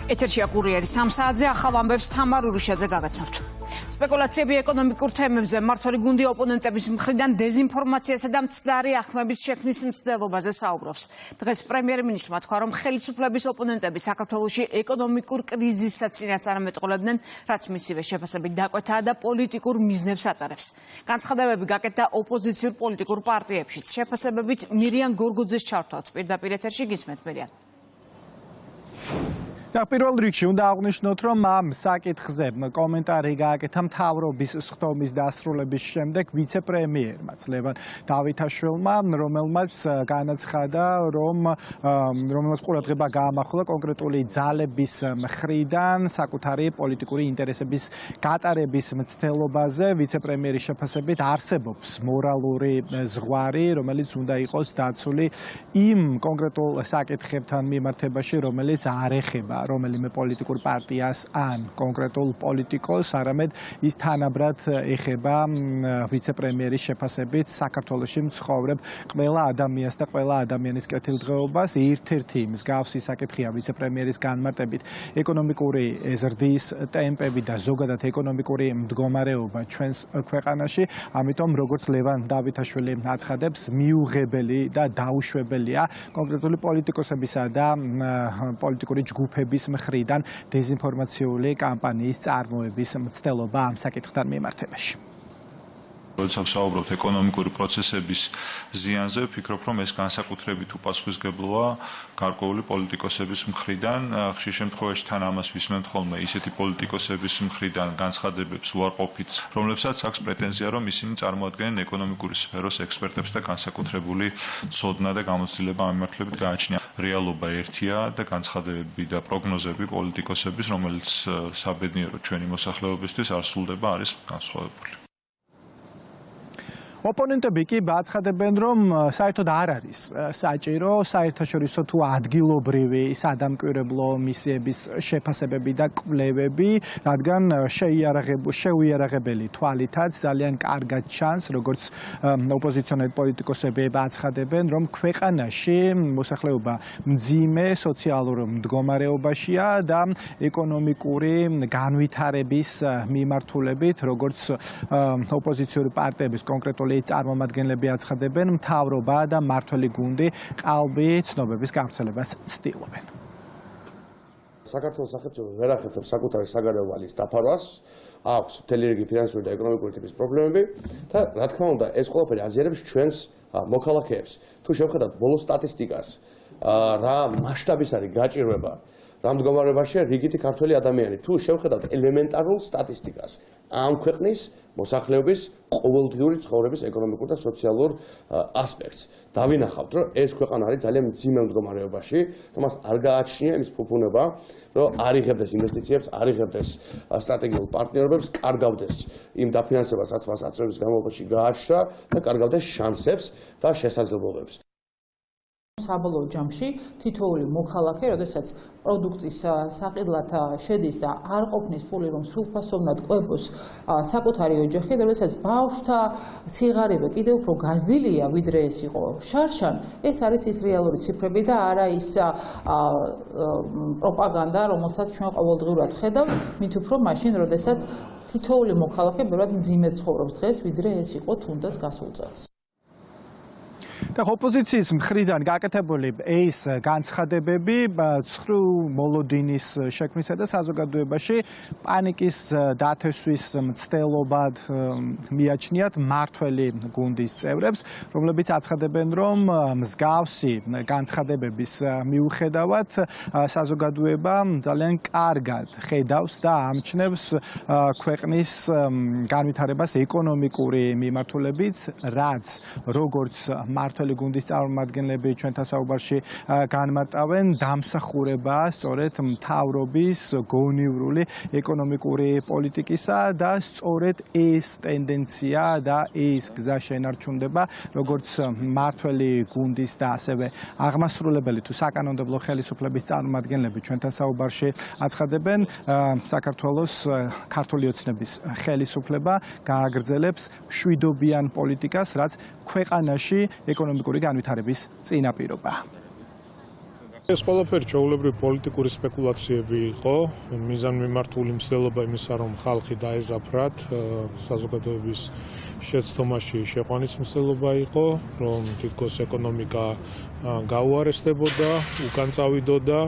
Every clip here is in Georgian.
ეთერშია კურიერი 3 საათზე ახალ ამბებს თამარ ურუშაძე გაგაცნობთ. სპეკულაციები ეკონომიკურ თემებზე მმართველი გუნდი ოპონენტების მხრიდან დეზინფორმაციასა და მცდარი ახმების შექმნის მცდელობაზე საუბრობს. დღეს პრემიერ-მინისტრმა თქვა, რომ ხელისუფლების ოპონენტები საქართველოში ეკონომიკურ კრიზისსაც წინასწარმეტყველებდნენ, რაც მისივე შეფასებით დაკვეთაა და პოლიტიკურ მიზნებს ატარებს. განცხადებები გაკეთდა ოპოზიციურ პოლიტიკურ პარტიებშიც. შეფასებებით მირიან გორგოძეს ჩართვავთ პირდაპირ ეთერში გისმენთ მერიან. პირველ რიგში უნდა აღვნიშნოთ, რომ ამ საკითხზე კომენტარი გააკეთა მთავრობის სხდომის დასრულების შემდეგ ვიცე-პრემიერმა ლევან დავითაშვილმა, რომელმაც განაცხადა, რომელმაც ყურადღება გაამახვილა კონკრეტული ძალების მხრიდან საკუთარი პოლიტიკური ინტერესების გატარების მცდელობაზე. ვიცე-პრემიერის შეფასებით არსებობს მორალური ზღვარი, რომელიც უნდა იყოს დაცული იმ კონკრეტულ საკითხებთან მიმართებაში, რომელიც არ ეხება რომელიმე პოლიტიკურ პარტიას ან კონკრეტულ პოლიტიკოს, არამედ ის თანაბრად ეხება ვიცე-პრემიერის შეფასებით საქართველოში მცხოვრებ ყველა ადამიანს და ყველა ადამიანის კეთილდღეობას. ერთ-ერთი მსგავსი საკითხია ვიცე-პრემიერის განმარტებით ეკონომიკური ზრდის ტემპები და ზოგადად ეკონომიკური მდგომარეობა ჩვენს ქვეყანაში. ამიტომ როგორც ლევან დავითაშვილი აცხადებს, მიუღებელი და დაუშვებელია კონკრეტული პოლიტიკოსებისა და პოლიტიკური ჯგუფების მხრიდან დეზინფორმაციული კამპანიის წარმოების მცდელობა ამ საკითხთან მიმართებაში. როდესაც საუბრობთ ეკონომიკური პროცესების ზიანზე, ვფიქრობ, რომ ეს განსაკუთრებით უპასუხისმგებლოა გარკვეული პოლიტიკოსების მხრიდან. ხშირ შემთხვევაში თან ამას ვისმენთ ხოლმე ისეთი პოლიტიკოსების მხრიდან განცხადებებს უარყოფით, რომლებსაც აქვს პრეტენზია, რომ ისინი წარმოადგენენ ეკონომიკური სფეროს ექსპერტებს და განსაკუთრებული ცოდნა და გამოცდილება ამ მიმართულებით გააჩნია. რეალობა ერთია და განცხადებები და პროგნოზები პოლიტიკოსების, რომელიც საბედნიეროდ ჩვენი მოსახლეობისთვის არ სრულდება, არის განსხვავებული. ოპონენტები კი აცხადებენ, რომ საერთოდ არ არის საჭირო საერთაშორისო თუ ადგილობრივი სადამკვირვებლო მისიების შეფასებები და კვლევები, რადგან შეუიარაღებელი თვალითაც ძალიან კარგად ჩანს, როგორც ოპოზიციონერი პოლიტიკოსები აცხადებენ, რომ ქვეყანაში მოსახლეობა მძიმე სოციალურ მდგომარეობაშია და ეკონომიკური განვითარების მიმართულებით, როგორც ოპოზიციური პარტიების კონკრეტული წარმომადგენლები აცხადებენ, მთავრობა და მმართველი გუნდი ყალბი ცნობების გავრცელებას ცდილობენ. საქართველოს სახელმწიფო ვერ ახერხებს საკუთარი საგარეო ვალის დაფარვას, აქვს მთელი რიგი ფინანსური და ეკონომიკური ტიპის პრობლემები და რა თქმა უნდა ეს ყველაფერი აზიარებს ჩვენს მოქალაქეებს. თუ შევხედავთ ბოლო სტატისტიკას, რა მასშტაბის არის გაჭირვება, რა მდგომარეობაშია რიგითი ქართველი ადამიანი, თუ შევხედავთ ელემენტარულ სტატისტიკას, ამ ქვეყნის მოსახლეობის ყოველდღიური ცხოვრების ეკონომიკურ და სოციალურ ასპექტს. დავინახავთ, რომ ეს ქვეყანა არის ძალიან მძიმე მდგომარეობაში, და მას არ გააჩნია იმის ფუფუნება, რომ არ იღებდეს ინვესტიციებს, არ იღებდეს სტრატეგიულ პარტნიორობებს, კარგავდეს იმ დაფინანსებას, რაც მას აწევის განმავლობაში გააჩნდა და კარგავდეს შანსებს და შესაძლებლობებს. საბოლოო ჯამში თითოეული მოქალაქე, როდესაც პროდუქტის საყიდლად შედის და არ ყოფნის ფული, რომ სრულფასოვნად ყვებოს საკუთარი ოჯახი, და როდესაც ბავშვთა სიღარიბე კიდევ უფრო გაზრდილია, ვიდრე ეს იყო შარშან, ეს არის ის რეალური ციფრები და არა ის პროპაგანდა, რომელსაც ჩვენ ყოველდღიურად ვხედავთ, მით უფრო მაშინ, როდესაც თითოეული მოქალაქე ბევრად მძიმე ცხოვრობს დღეს, ვიდრე ეს იყო თუნდაც გასულ წელს. და ოპოზიციის მხრიდან გაკეთებული ეს განცხადებები ცხრუ მოლოდინის შექმნისა და საზოგადოებაში პანიკის დათესვის მცდელობად მიაჩნიათ მმართველი გუნდის წევრებს, რომლებიც აცხადებენ, რომ მსგავსი განცხადებების მიუხედავად საზოგადოება ძალიან კარგად ხედავს და ამჩნევს ქვეყნის განვითარებას ეკონომიკური მიმართულებით, რაც როგორც მმართველი გუნდის წარმომადგენლები ჩვენთან საუბარში განმარტავენ, დამსახურება სწორედ მთავრობის გონივრული ეკონომიკური პოლიტიკისა და სწორედ ეს ტენდენცია და ეს გზა შენარჩუნდება, როგორც მმართველი გუნდის და ასევე აღმასრულებელი თუ საკანონმდებლო ხელისუფლების წარმომადგენლები ჩვენთან საუბარში აცხადებენ, საქართველოს ქართული ოცნების ხელისუფლება გააგრძელებს მშვიდობიან პოლიტიკას, რაც ქვეყანაში ეკონომიკური განვითარების წინაპირობაა. ეს ყველაფერი ჩვეულებრივი პოლიტიკური სპეკულაციები იყო, მიზანმიმართული მცდელობა იმისა, რომ ხალხი დაეზაფრათ, საზოგადოების შეცდომაში შეყვანის მცდელობა იყო, რომ თითქოს ეკონომიკა გაუარესდებოდა, უკან წავიდოდა,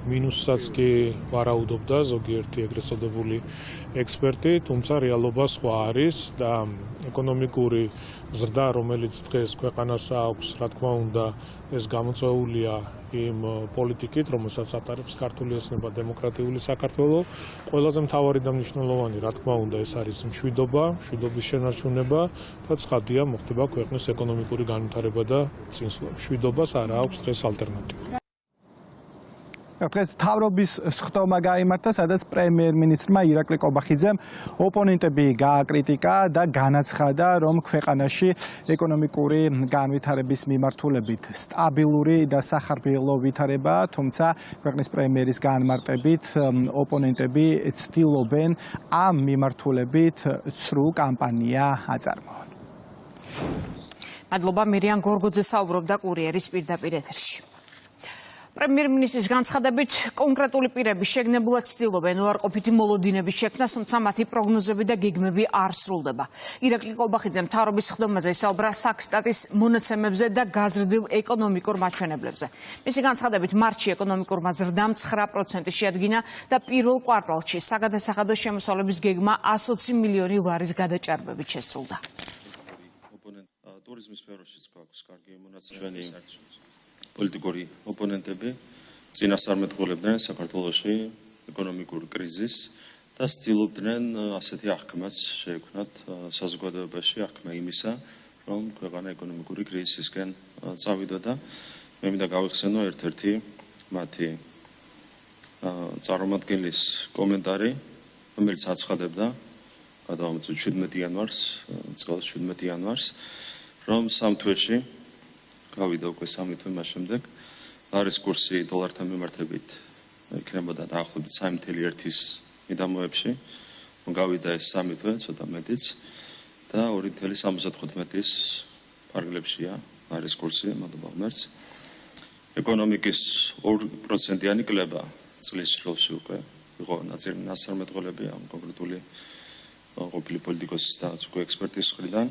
მინუსსაც კი ვარაუდობდა ზოგიერთი ეგრეთ წოდებული ექსპერტი, თუმცა რეალობა სხვა არის და ეკონომიკური ზრდა, რომელიც დღეს ქვეყანას აქვს, რა თქმა უნდა, ეს გამოწვეულია იმ პოლიტიკით, რომელსაც ატარებს ქართული ოცნება დემოკრატიული საქართველო. ყველაზე მთავარი და მნიშვნელოვანი, რა თქმა უნდა, ეს არის მშვიდობა, მშვიდობის შენარჩუნება და ცხადია, მოხდება ქვეყნის ეკონომიკური განვითარება და წინსვლა. მშვიდობას არ აქვს დღეს ალტერნატივა. დღეს მთავრობის სხდომა გაიმართა, სადაც პრემიერ-მინისტრმა ირაკლი კობახიძემ ოპონენტები გააკრიტიკა და განაცხადა, რომ ქვეყანაში ეკონომიკური განვითარების მიმართულებით სტაბილური და სახარბიელო ვითარებაა, თუმცა ქვეყნის პრემიერის განმარტებით ოპონენტები ცდილობენ ამ მიმართულებით ცრუ კამპანია აწარმოონ. მადლობა მირიან გორგოძე საუბრობდა კურიერის პირდაპირ ეთერში. პრემიერ-მინისტრის განცხადებით კონკრეტული პირები შეგნებულად ცდილობენ უარყოფითი მოლოდინების შექმნას, თუმცა მათი პროგნოზები და გეგმები არ სრულდება. ირაკლი კობახიძემ მთავრობის სხდომაზე ისაუბრა საქსტატის მონაცემებზე და გაზრდილ ეკონომიკურ მაჩვენებლებზე. მისი განცხადებით მარტში ეკონომიკურმა ზრდამ 9% შეადგინა და პირველ კვარტალში საგადასახადო შემოსავლების გეგმა 120 მილიონი ლარის გადაჭარბებით შესრულდა. ტურიზმის სფეროშიც გვაქვს კარგი მონაცემები. პოლიტიკური ოპონენტები წინასწარმეტყველებდნენ საქართველოში ეკონომიკურ კრიზისს და ცდილობდნენ ასეთი აღქმაც შეექმნათ საზოგადოებაში, აღქმა იმისა, რომ ქვეყანა ეკონომიკური კრიზისისკენ წავიდოდა. მე მინდა გავიხსენო ერთ-ერთი მათი წარმომადგენლის კომენტარი, რომელიც აცხადებდა გადავამოწმოთ 17 იანვარს, წელს 17 იანვარს, რომ სამ თვეში გავიდა უკვე 3 თვე მას შემდეგ ლარის კურსი დოლართან მიმართებით იქნებოდა დაახლოებით 3.1-ის მიდამოებში, გავიდა ეს 3 თვე, ცოტა მეტიც და 2.75-ის ფარგლებშია ლარის კურსი, მადლობა ღმერთს. ეკონომიკის 2%-იანი კლება წლის შრომში უკვე იყო ნაწარმეტყველები ამ კონკრეტული ყოფილი პოლიტიკოსის და უკვე ექსპერტის მხრიდან.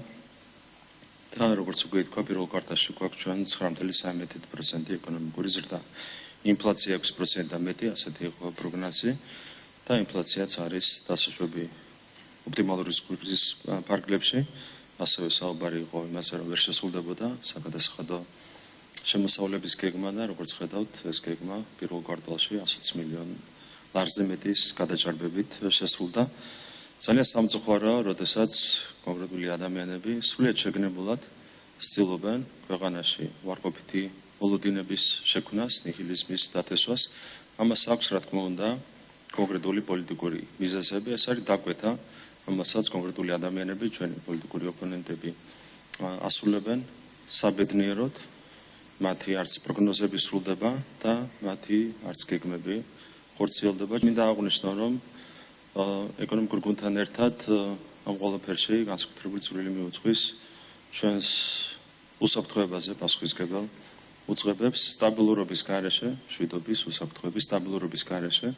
და როგორც უკვე თქვა, პირველ კვარტალში გვაქვს ჩვენ 9.3% ეკონომიკური ზრდა. ინფლაცია 6% და მეტი, ასეთი იყო პროგნოზი და ინფლაციაც არის დასაშვები ოპტიმალური ზღვის ფარგლებში. ასევე საუბარი იყო იმაზე, რომ ვერ შესრულდებოდა საგადასახადო შემოსავლების გეგმა და როგორც ხედავთ, ეს გეგმა პირველ კვარტალში 120 მილიონი ლარზე მეტის გადაჭარბებით შესრულდა. ძალიან სამწუხაროა, როდესაც კონკრეტული ადამიანები სრულიად შეგნებულად ცდილობენ ქვეყანაში უარყოფითი მოლოდინების შექმნას, ნიჰილიზმის დათესვას. ამას აქვს, რა თქმა უნდა, კონკრეტული პოლიტიკური მიზეზები. ეს არის დაკვეთა, რომელსაც კონკრეტული ადამიანები, ჩვენი პოლიტიკური ოპონენტები ასრულებენ საბედნიეროდ. მათი არც პროგნოზები სრულდება და მათი არც გეგმები ხორციელდება. მინდა აღვნიშნო, რომ ეკონომიკურ გუნდთან ერთად ამ ყველაფერში განსაკუთრებული წვლილი მიუძღვის ჩვენს უსაფრთხოებაზე პასუხისმგებელ უწყებებს სტაბილურობის გარეშე, მშვიდობის უსაფრთხოების სტაბილურობის გარეშე,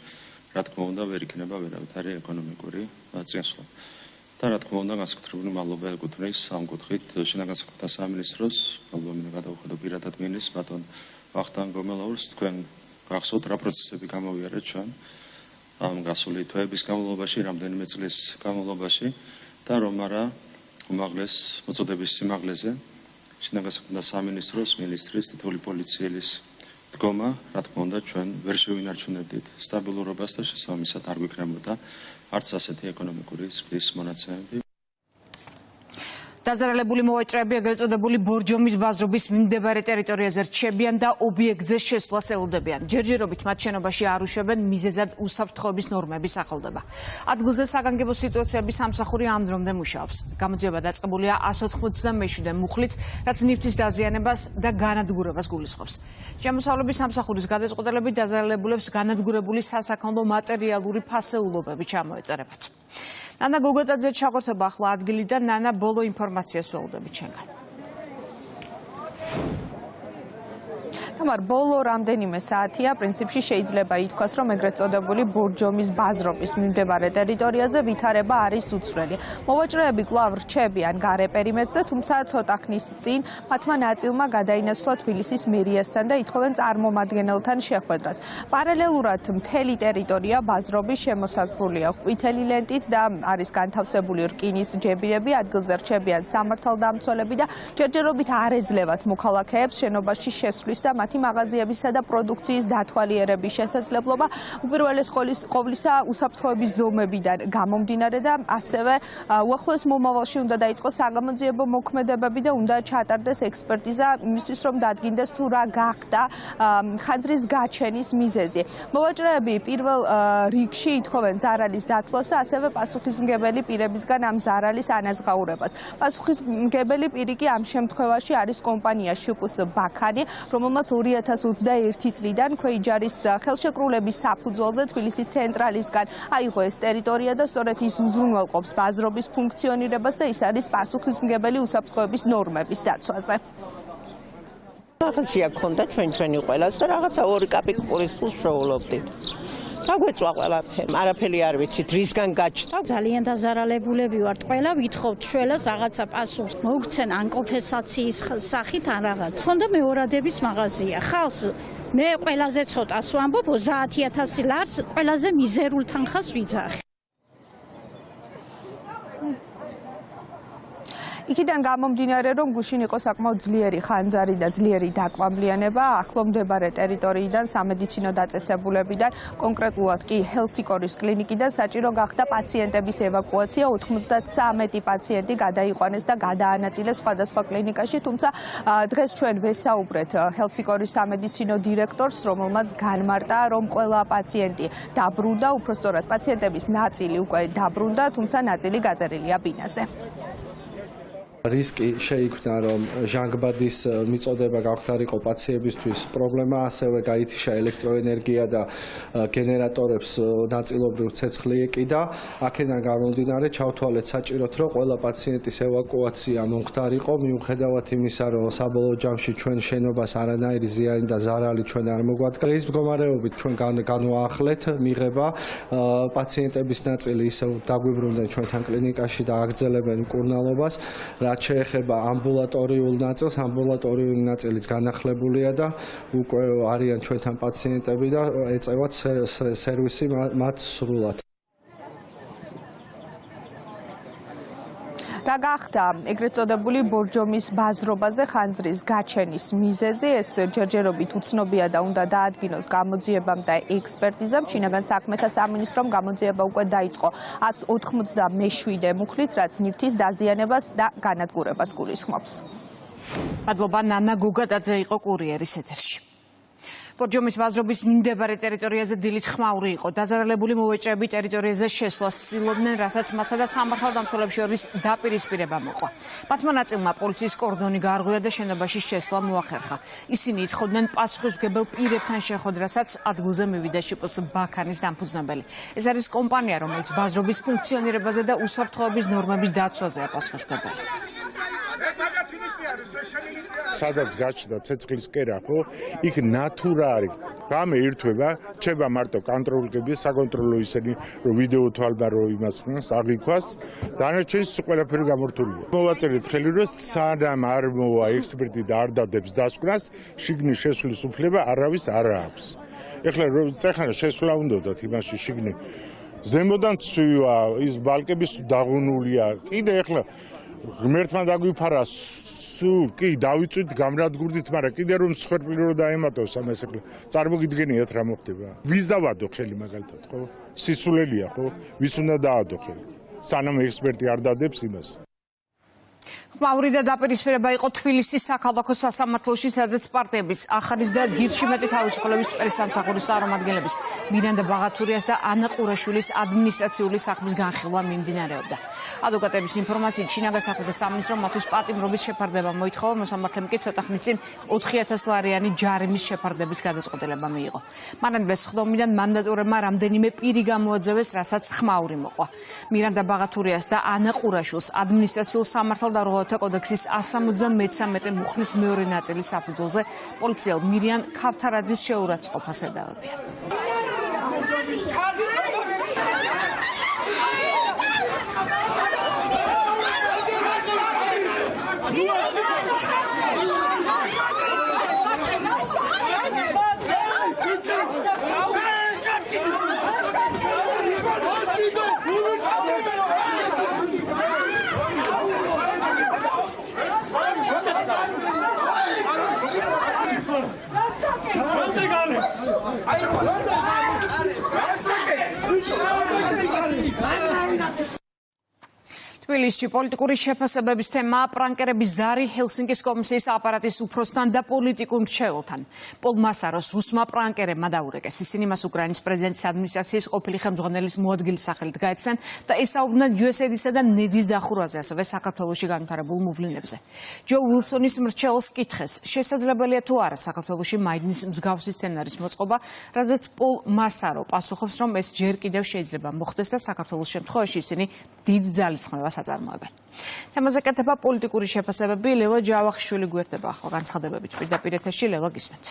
რა თქმა უნდა, ვერ იქნება ვერავითარი ეკონომიკური წინსვლა. და რა თქმა უნდა, განსაკუთრებული მადლობა ეკუთვნის ამ კუთხით შინაგან საქმეთა სამინისტროს, მადლობა მინდა გადავუხადო პირადად მინისტრს, ბატონ ვახტანგ გომელაურს, თქვენ გახსოვთ რა პროცესები გამოვიარეთ ჩვენ ამ გასული თვეების განმავლობაში, რამდენიმე წლის განმავლობაში და რომ არა უმაღლეს მოწოდების სიმაღლეზე შინაგან საქმეთა სამინისტროს მინისტრის თითოეული პოლიციელის დგომა, რა თქმა უნდა, ჩვენ ვერ შევინარჩუნებდით სტაბილურობას და შესაბამისად არ გვიქნებოდა არც ასეთი ეკონომიკური ზრდის მონაცემები. დაზარალებული მოვაჭრეები ეგრეთ წოდებული ბორჯომის ბაზრობის მიმდებარე ტერიტორიაზე რჩებიან და ობიექტზე შესვლას ელოდებიან. ჯერჯერობით მათ შენობაში არ უშვებენ, მიზეზად უსაფრთხოების ნორმების ახალდება. ადგილზე საგანგებო სიტუაციების სამსახური ამ დრომდე მუშაობს. გამოძიება დაწყებულია 187 მუხლით, რაც ნივთის დაზიანებას და განადგურებას გულისხმობს. შემოსავლების სამსახურის გადაწყვეტილებით დაზარალებულებს განადგურებული სასაქონლო მატერიალური ფასეულობები ჩამოეწერებათ. ნანა გოგოტაძე ჩაგვერთება ახლა ადგილიდან. ნანა, ბოლო ინფორმაციას ველოდებით ჩვენგან. თამარ, ბოლო რამდენიმე საათია პრინციპში შეიძლება ითქვას, რომ ეგრეთ წოდებული ბორჯომის ბაზრობის მიმდებარე ტერიტორიაზე ვითარება არის უცვლელი. მოვაჭრეები კვლავ რჩებიან გარე პერიმეტრზე, თუმცა ცოტა ხნის წინ მათმა ნაწილმა გადაინაცვლა თბილისის მერიასთან და ითხოვენ წარმომადგენელთან შეხვედრას. პარალელურად მთელი ტერიტორია ბაზრობის შემოსაზღვრულია ყვითელი ლენტით და არის განთავსებული რკინის ჯებირები, ადგილზე რჩებიან სამართალდამცველები და ჯერჯერობით არ ეძლევათ მოქალაქეებს შენობაში შესვლის და მათი მაღაზიებისა და პროდუქციის დათვალიერების შესაძლებლობა უპირველეს ყოვლისა უსაფრთხოების ზომებიდან გამომდინარე და ასევე უახლოეს მომავალში უნდა დაიწყოს საგამოძიებო მოქმედებები და უნდა ჩატარდეს ექსპერტიზა იმისთვის რომ დადგინდეს თუ რა გახდა ხანძრის გაჩენის მიზეზი. მოვაჭრეები პირველ რიგში ითხოვენ ზარალის დათვლას და ასევე პასუხისმგებელი პირებისგან ამ ზარალის ანაზღაურებას. პასუხისმგებელი პირი კი ამ შემთხვევაში არის კომპანია შპს ბაქანი, რომელმაც 2021 წლიდან ქვეიჯარის ხელშეკრულების საფუძველზე თბილისის ცენტრალისგან აიღო ეს ტერიტორია და სწორედ ის უზრუნველყოფს ბაზრობის ფუნქციონირებას და ის არის პასუხისმგებელი უსაფრთხოების ნორმების დაცვაზე. რაღაცია ქონდა ჩვენი ყველას და რაღაცა 2 კაპიკ პურის ფულს შოულობდით. გაგვეწვა ყველაფერი, არაფერი არ ვიცით, რისგან გაჩნდა. ძალიან დაზარალებულები ვართ. ყველა ვითხოვთ შველას რაღაცა პასუხს. მოგცენ ან კომპენსაციის სახით ან რაღაც. ხონდა მეორადების მაღაზია. ხალხს მე ყველაზე ცოტას ვამბობ 30,000 ლარს ყველაზე მიზერულ თანხას ვიძახი. იქიდან გამომდინარე, რომ გუშინ იყო საკმაოდ ძლიერი ხანძარი და ძლიერი დაკვამლიანება ახლომდებარე ტერიტორიიდან, სამედიცინო დაწესებულებიდან, კონკრეტულად კი ჰელსიკორის კლინიკიდან საჭირო გახდა პაციენტების ევაკუაცია. 93 პაციენტი გადაიყვანეს და გადაანაწილეს სხვადასხვა კლინიკაში, თუმცა დღეს ჩვენ ვესაუბრეთ ჰელსიკორის სამედიცინო დირექტორს, რომელმაც განმარტა, რომ ყველა პაციენტი დაბრუნდა, უпростоრად პაციენტების ნაწილი უკვე დაბრუნდა, თუმცა ნაწილი გაწერილია ბინაზე. რისკი შეიქმნა, რომ ჟანგბადის მიწოდება გაგვთარიყო პაციენტებისთვის პრობლემა, ასევე გაითიშა ელექტროენერგია და გენერატორებს ნაწილობრივ ცეცხლი ეკიდა. აქედან გამომდინარე, ჩავთვალეთ საჭიროდ, რომ ყველა პაციენტის ევაკუაცია მომხდარიყო, მიუხედავად იმისა, რომ საბოლოო ჯამში ჩვენ შენობას არანაირი ზიანი და ზარალი ჩვენ არ მოგვადგა. ეს მდგომარეობით ჩვენ განვაახლეთ მიღება პაციენტების ნაწილი ისევ დაგვიბრუნდნენ ჩვენთან კლინიკაში და აგრძელებენ მკურნალობას. რაც შეეხება ამბულატორიულ ნაწილს, ამბულატორიული ნაწილიც განახლებულია და უკვე არიან ჩვენთან პაციენტები და ეწევათ სერვისი მათ სრულად. რა გახდა ეგრეთ წოდებული ბორჯომის ბაზრობაზე ხანძრის გაჩენის მიზეზი? ეს ჯერჯერობით უცნობია და უნდა დაადგინოს გამოძიებამ და ექსპერტიზამ. შინაგან საქმეთა სამინისტრომ გამოძიება უკვე დაიწყო 197 მუხლით, რაც ნივთის დაზიანებას და განადგურებას გულისხმობს. მადლობა, ნანა გუგატაძე იყო კურიერის ეთერში. ბორჯომის ბაზრობის მიმდებარე ტერიტორიაზე დილით ხმაური იყო. დაზარალებული მოვეჭრეები ტერიტორიაზე შესვლას ცდილობდნენ, რასაც მათსა და სამართალდამცველებს შორის დაპირისპირება მოყვა. მათმა ნაწილმა პოლიციის კორდონი გაარღვია და შენობაში შესვლა მოახერხა. ისინი ითხოვდნენ პასუხისმგებელ პირებთან შეხვედრასაც ადგილზე მივიდა შპს ბაქანის დამფუძნებელი. ეს არის კომპანია, რომელიც ბაზრობის ფუნქციონირებაზე და უსაფრთხოების ნორმების დაცვაზეა პასუხისმგებელი. სადაც გაჩნდა ცეცხლის კერა, ხო? იქ ნატურა არის. რამე ირთვება, რჩება მარტო კონტროლები, საკონტროლო ისინი, რომ ვიდეო თვალბა რო იმას აღიქვას, დანარჩენს ყველაფერი გამორთულია. მოვაწერეთ ხელი, რომ სანამ არ მოვა ექსპერტი და არ დადებს დასკვნას, შიგნით შესვლის უფლება არავის არ აქვს. ეხლა რომ წეხანა შესვლა უნდათ იმაში შიგნით. ზემოდან ცვივა, ის ბალკების დაღუნულია. კიდე ეხლა ღმერთმა დაგვიფარა სულ კი დავიწვით გამრადგურდით, მაგრამ კიდე რომ სხერპილი რო დაემატოს ამას ეხლა წარმოგიდგენიათ რა მოხდება. ვის დავადო ხელი მაგალითად, ხო? სისულელია, ხო? ვის უნდა დაადო ხელი? სანამ ექსპერტი არ დადებს იმას. ხმაური და დაპირისპირება იყო თბილისის საქალაქო სასამართლოში, სადაც პარტიების ახალის და გირჩიმეტი თავისუფლების პრესამსახურის წარმომადგენლების მირანდა ბაღათურიას და ანა ყურაშვილის ადმინისტრაციული საქმის განხილვა მიმდინარეობდა. ადვოკატების ინფორმაციით, შინაგან საქმეთა სამინისტრომ მათთვის პატიმრობის შეფარდება მოითხოვა, მოსამართლემ კი ცოტა ხნის წინ 4,000 ლარიანი ჯარიმის შეფარდების გადაწყვეტილება მიიღო. მანამდე სხდომიდან მანდატურებმა რამდენიმე პირი გამოაძევეს, რასაც ხმაური მოყვა. მირანდა ბაღათურიას და ანა ყურაშვილს ადმინისტრაციულ სამართალ საუდაროთა კოდექსის 173 მუხლის მეორე ნაწილის საფუძველზე პოლიციამ მირიან ქავთარაძის შეურაცხყოფას ედავებია. თბილისში პოლიტიკური შეფასებების თემაა პრანკერების ზარი ჰელსინკის კომისიის აპარატის უფროსთან და პოლიტიკურ მრჩეველთან. პოლ მასაროს რუსმა პრანკერებმა დაურეკეს. ისინი მას უკრაინის პრეზიდენტის ადმინისტრაციის ყოფილი ხელმძღვანელის მოადგილის სახელით გაეცნენ და ესაუბრნენ USAID-სა და ნედის დახურვაზე, ასევე საქართველოში განვითარებულ მოვლენებზე. ჯო უილსონის მრჩეველს კითხეს, შესაძლებელია თუ არა საქართველოში მაიდნის მსგავსი სცენარის მოწყობა, რაზეც პოლ მასარო პასუხობს, რომ ეს ჯერ კიდევ შეიძლება მოხდეს და საქართველოს შემთხვევაში ისინი დიდ ძალისხმევას აწარმოებენ. თემაზე კეთება პოლიტიკური შეფასებები. ლელა ჯავახიშვილი გვერდება ახლა განცხადებებით პირდაპირ ეთერში. ლელა, გისმენთ.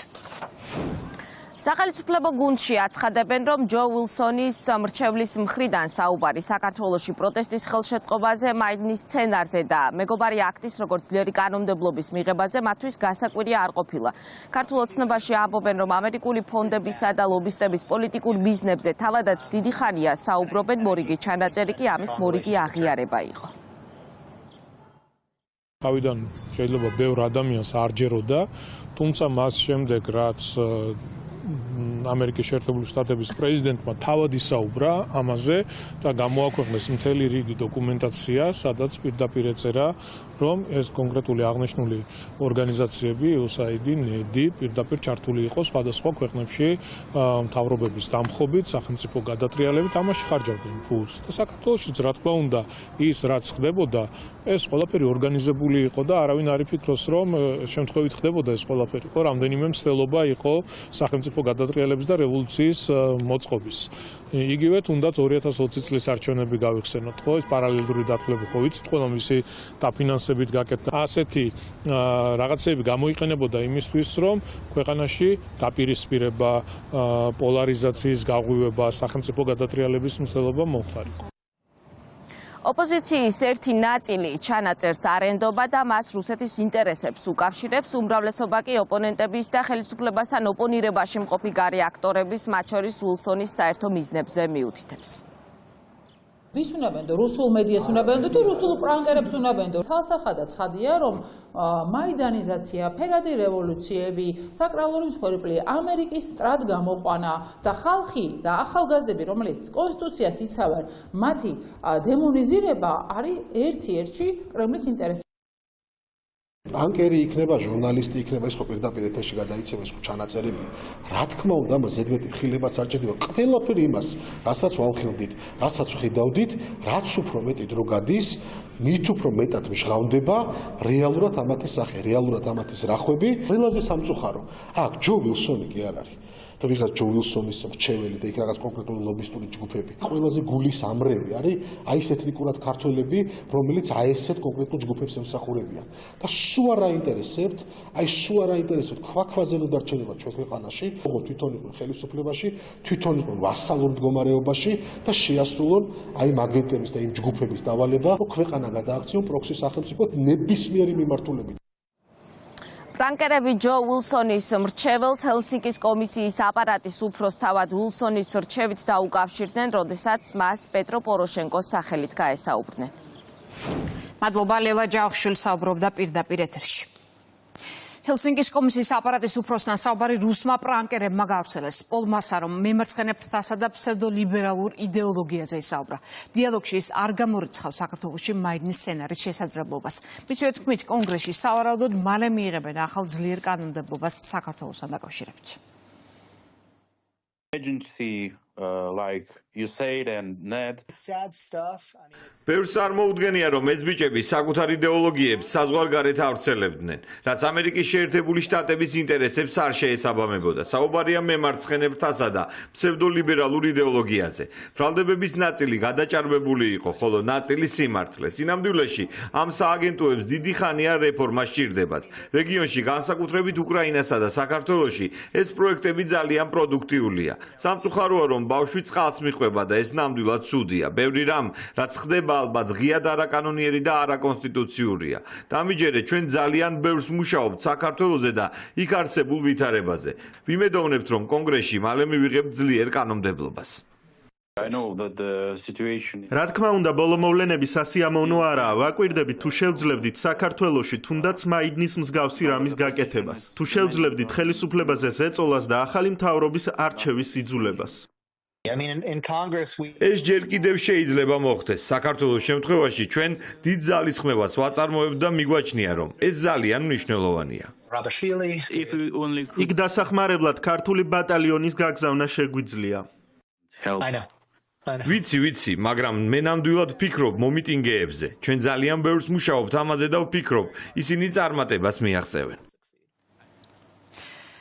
სახელმწიფო გუნდში აცხადებენ, რომ ჯო უილსონის მრჩევლის მხრიდან საუბარი საქართველოში პროტესტის ხელშეწყობაზე, მაიდნის სცენარზე და მეგობარი აქტის როგორც ძლიერი კანონმდებლობის მიღებაზე მათთვის გასაკვირია არ ყოფილა. ქართულ ოცნებაში ამბობენ, რომ ამერიკული ფონდებისა და ლობისტების პოლიტიკურ ბიზნესებზე თავადაც დიდი ხანია საუბრობენ, მორიგი ჩანაწერი კი ამის მორიგი აღიარება იყო. თავიდან შეიძლება ბევრ ადამიანს არ ჯეროდა, თუმცა მას შემდეგ რაც ამერიკის შეერთებული შტატების პრეზიდენტმა თავად ისაუბრა ამაზე და გამოაქვეყნეს მთელი რიგი დოკუმენტაცია, სადაც პირდაპირ ეწერა, რომ ეს კონკრეტული აღნიშნული ორგანიზაციები, USAID, NEDI, პირდაპირ ჩართული იყო სხვადასხვა ქვეყნებში მთავრობების დამხობით, სახელმწიფო გადატრიალებით, ამაში ხარჯავდნენ ფულს. და საქართველოშიც, რა თქმა უნდა, ის რაც ხდებოდა, ეს ყველაფერი ორგანიზებული იყო და არავინ არ იფიქროს, რომ შემთხვევით ხდებოდა ეს ყველაფერი. ხო, რამდენიმე მცდელობა იყო სახელმწიფო გადატრიალების და რევოლუციის მოწყობის. იგივე თუნდაც 2020 წლის არჩევნები გავიხსენოთ, ხო, ეს პარალელური დათვლები ხო ვიცით, ყველა მისი დაფინანსებით გაკეთდა. ასეთი რაღაცები გამოიყენებოდა იმისთვის, რომ ქვეყანაში დაპირისპირება, პოლარიზაციის გაღვივება, სახელმწიფო გადატრიალების მცდელობა მომხდარიყო. ოპოზიციის ერთი ნაწილი ჩანაწერს არენდობა და მას რუსეთის ინტერესებს უკავშირებს, უმრავლესობა კი ოპონენტების და ხელისუფლებასთან ოპონირებაში მყოფი გარე აქტორების, მათ შორის უილსონის საერთო მიზნებზე მიუთითებს. ვის უნებენდო? რუსულ მედიას უნებენდო თუ რუსულ პრანკერებს უნებენდო? ცალსახადა ცხადია, რომ მაიდანიზაცია, ფერადი რევოლუციები, საკრალური მსხვერპლი, ამერიკის სტრად გამოყვანა და ხალხი და ახალგაზრდები, რომელიც კონსტიტუციას იცავენ, მათი დემონიზირება არის ერთ-ერთი კრემლის ინტერესი. პრანკერი იქნება, ჟურნალისტი იქნება, ეს ხო პირდაპირ ეთერში გადაიცემა, ეს ხო ჩანაწერებია. რა თქმა უნდა, ამას ზედმეტი ხილებაც არ ჭირდება. ყველაფერი იმას, რასაც ვალხილდით, რასაც ვხედავდით, რაც უფრო მეტი დრო გადის, მით უფრო მეტად მჟღავნდება რეალურად ამათი სახე, რეალურად ამათი რახვები. ყველაზე სამწუხარო, აქ ჯო უილსონი კი არ არის. და ვიღაც ჯო უილსონის მრჩეველი და იქ რაღაც კონკრეტული ლობისტური ჯგუფები. ყველაზე გულის ამრევი არის აი ეს ეთნიკურად ქართველები, რომელიც აი ესეთ კონკრეტულ ჯგუფებს ემსახურებიან. და სულ არ აინტერესებთ, აი სულ არ აინტერესებთ ქვაქვაზე რო დარჩენება ჩვენ ქვეყანაში, ოღონდ თვითონ იყვნენ ხელისუფლებაში, თვითონ იყვნენ ვასალურ მდგომარეობაში და შეასრულონ აი იმ აგენტების და იმ ჯგუფების დავალება, რომ ქვეყანა გადააქციონ პროქსი სახელმწიფოდ ნებისმიერი მიმართულებით. პრანკერები ჯო უილსონის მრჩეველს ჰელსინკის კომისიის აპარატის უფროს თავად უილსონის რჩევით დაუკავშირდნენ, როდესაც მას პეტრო პოროშენკოს სახელით გაესაუბრნენ. მადლობა, ლელა ჯავახიშვილი საუბრობდა პირდაპირ ეთერში. ჰელსინკის კომისიის აპარატის უფროსთან საუბარი რუსმა პრანკერებმა გავრცელეს. პოლ მასარომ მემარცხენე ფრთასა და ფსევდოლიბერალურ იდეოლოგიაზე ისაუბრა. დიალოგში ის არ გამორიცხავს საქართველოში მაიდნის სცენარის შესაძლებლობას. მისივე თქმით, კონგრესში სავარაუდოდ მალე მიიღებენ ახალ ძლიერ კანონმდებლობას საქართველოსთან დაკავშირებით. Agency like you said and Ned. Sad stuff. ბევრს არ მოუდგენია, რომ ეს ბიჭები საკუთარ იდეოლოგიებს საზღვარგარეთ ავრცელებდნენ, რაც ამერიკის შეერთებული შტატების ინტერესებს არ შეესაბამებოდა. საუბარია მემარცხენებთასა და ფსევდოლიბერალურ იდეოლოგიაზე. ბრალდებების ნაწილი გადაჭარბებული იყო, ხოლო ნაწილი სიმართლე. სინამდვილეში ამ სააგენტოებს დიდი ხანია რეფორმა სჭირდებათ. რეგიონში, განსაკუთრებით უკრაინასა და საქართველოში, ეს პროექტები ძალიან პროდუქტიულია. სამწუხაროა, რომ ბავშვი წყალს მიყვება და ეს ნამდვილად ცუდია. ბევრი რამ, რაც ხდება ალბათ ღიად არაკანონიერი და არაკონსტიტუციურია. დამიჯერე ჩვენ ძალიან ბევრს მუშაობთ საქართველოზე და იქ არსებულ ვითარებაზე. ვიმედოვნებთ, რომ კონგრესში მალე მივიღებთ ძლიერ კანონმდებლობას. I know that the situation რა თქმა უნდა, ბოლომოვლენები სასიამოვნო არაა. ვაკვირდებით თუ შევძლებდით საქართველოში თუნდაც მაიდნის მსგავსი რამის გაკეთებას. თუ შევძლებდით ხელისუფლებაზე ზეწოლას და ახალი მთავრობის არჩევის სიძულებას. In Congress we ეს ჯერ კიდევ შეიძლება მოხდეს. საქართველოს შემთხვევაში ჩვენ დიდ ძალისხმევას ვაწარმოებთ და მიგვაჩნია, რომ ეს ძალიან მნიშვნელოვანია. იქ დასახმარებლად ქართული ბატალიონის გაგზავნა შეგვიძლია. ვიცი, მაგრამ მე ნამდვილად ვფიქრობ მომიტინგეებზე. ჩვენ ძალიან ბევრს მუშაობთ ამაზე და ვფიქრობ, ისინი წარმატებას მიაღწევენ.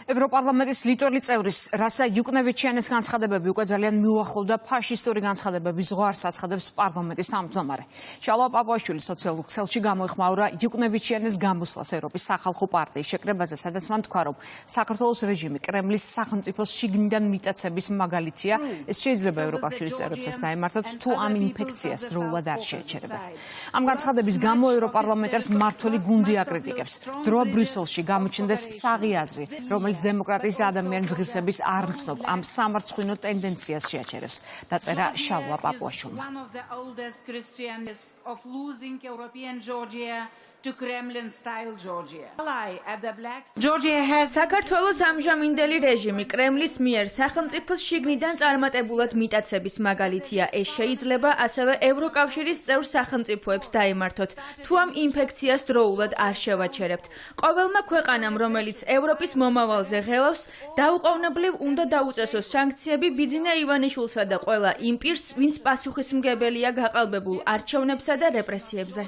ევროპარლამენტის ლიტველი წევრის რასა იუკნევიჩიანის განცხადებები უკვე ძალიან მიუახლოვდა ფაშისტური განცხადებების ზღვარს აცხადებს პარლამენტის თავმჯდომარე. შალვა პაპუაშვილი სოციალურ ქსელში გამოიხმაურა იუკნევიჩიანის გამოსვლას ევროპის სახალხო პარტიის შეკრებაზე, სადაც მან თქვა, რომ საქართველოს რეჟიმი კრემლის სახელმწიფოს შიგნიდან მიტაცების მაგალითია. ეს შეიძლება ევროკავშირის წევრებსაც დაემართოთ, თუ ამ ინფექციას დროულად არ შეეჩერებენ. ამ განცხადების გამო ევროპარლამენტარს მმართველი გუნდი აკრიტიკებს. დროა ბრიუსელში გამოჩნდეს საღი აზრი, რომელიც დემოკრატიის და ადამიანის ღირსების არ მცნობ ამ სამარცხვინო ტენდენციას შეაჩერებს. დაწერა შალვა პაპუაშვილმა. საქართველოს ამჟამინდელი რეჟიმი კრემლის მიერ სახელმწიფოს შიგნიდან წარმატებულად მიტაცების მაგალითია. ეს შეიძლება ასევე ევროკავშირის წევრ სახელმწიფოებს დაემართოთ, თუ ამ ინფექციას დროულად არ შევაჩერებთ. ყოველმა ქვეყანამ, რომელიც ევროპის მომავალზე ღელავს, დაუყოვნებლივ უნდა დაუწესოს სანქციები ბიძინა ივანიშვილსა და ყველა იმ პირს, ვინც პასუხისმგებელია გაყალბებულ არჩევნებსა და რეპრესიებზე.